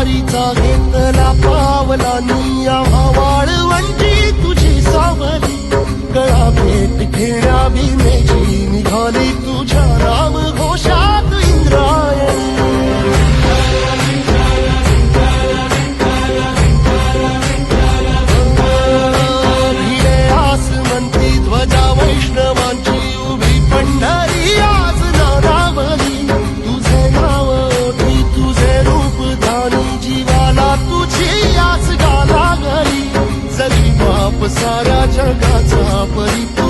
वारीचा घेतला पावलांनी आम्हा वाळवंटी तुझी सावली गळा भेट घेण्या भीमेची निघाली तुझ्या नाम घोषात इंद्रायणी भिडे आसमंती ध्वजा वैष्णवांची उभी पंढरी आज नानावली तुझे नाव ओठी तुझे रूप धानी जीवाला तुझी आस गाला गली जगी बाप साऱ्या जगाचा परिपूर्ण